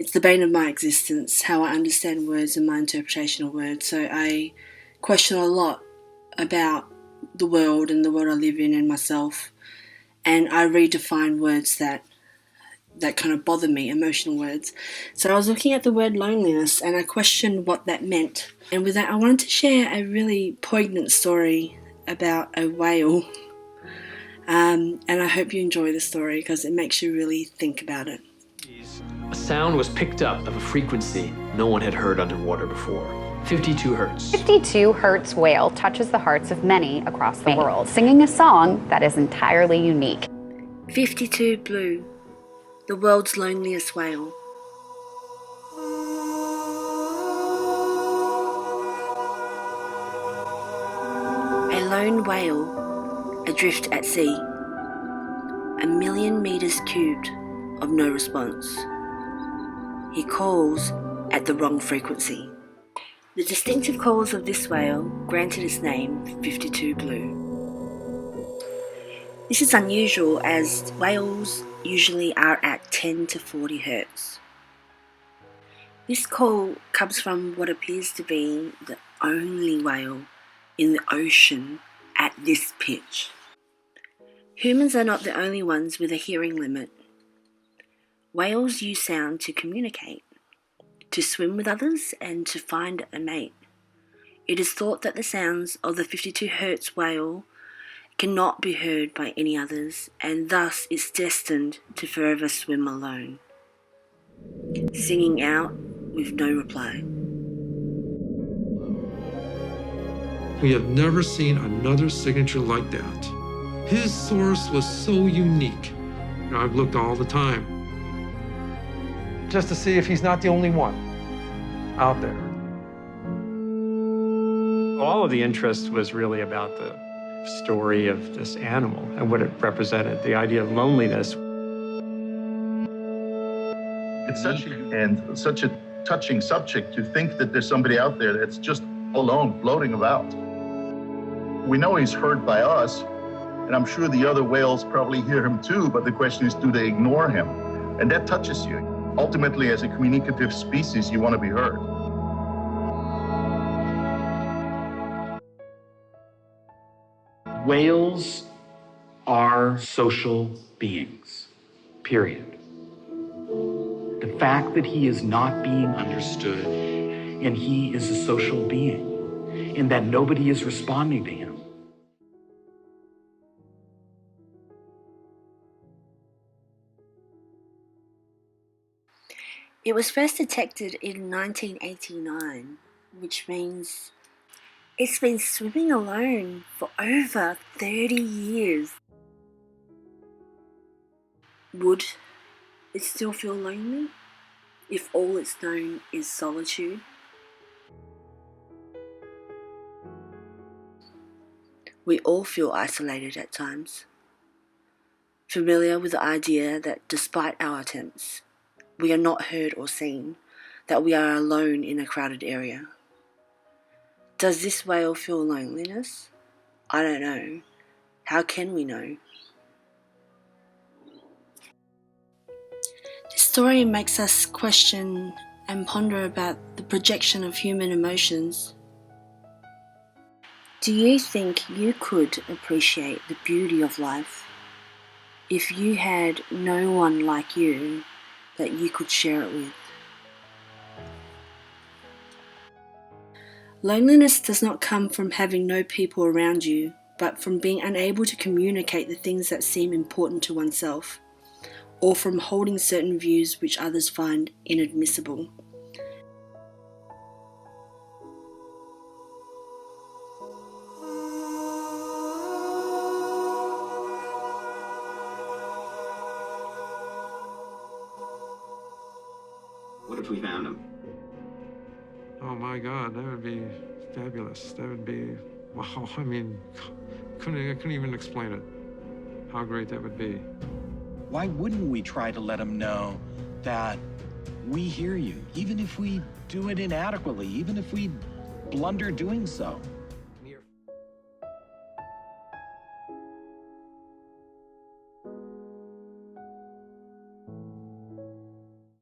It's the bane of my existence, how I understand words and my interpretation of words. So I question a lot about the world and the world I live in and myself. And I redefine words that kind of bother me, emotional words. So I was looking at the word loneliness and I questioned what that meant. And with that, I wanted to share a really poignant story about a whale. And I hope you enjoy the story because it makes you really think about it. A sound was picked up of a frequency no one had heard underwater before. 52 hertz. 52 hertz whale touches the hearts of many across the world, singing a song that is entirely unique. 52 Blue, the world's loneliest whale. A lone whale adrift at sea, 1,000,000 meters cubed of no response. He calls at the wrong frequency. The distinctive calls of this whale granted its name 52 Blue. This is unusual as whales usually are at 10 to 40 hertz. This call comes from what appears to be the only whale in the ocean at this pitch. Humans are not the only ones with a hearing limit. Whales use sound to communicate, to swim with others, and to find a mate. It is thought that the sounds of the 52 hertz whale cannot be heard by any others, and thus is destined to forever swim alone, singing out with no reply. We have never seen another signature like that. His source was so unique. I've looked all the time. Just to see if he's not the only one out there. All of the interest was really about the story of this animal and what it represented, the idea of loneliness. It's such a touching subject to think that there's somebody out there that's just alone, floating about. We know he's heard by us, and I'm sure the other whales probably hear him too, but the question is, do they ignore him? And that touches you. Ultimately, as a communicative species, you want to be heard. Whales are social beings, period. The fact that he is not being understood and he is a social being and that nobody is responding to him. It was first detected in 1989, which means it's been swimming alone for over 30 years. Would it still feel lonely if all it's known is solitude? We all feel isolated at times, familiar with the idea that despite our attempts, we are not heard or seen, that we are alone in a crowded area. Does this whale feel loneliness? I don't know. How can we know? This story makes us question and ponder about the projection of human emotions. Do you think you could appreciate the beauty of life if you had no one like you that you could share it with? Loneliness does not come from having no people around you, but from being unable to communicate the things that seem important to oneself, or from holding certain views which others find inadmissible. What if we found him? Oh my God, that would be fabulous. That would be, wow, I mean, I couldn't even explain it, how great that would be. Why wouldn't we try to let him know that we hear you, even if we do it inadequately, even if we blunder doing so?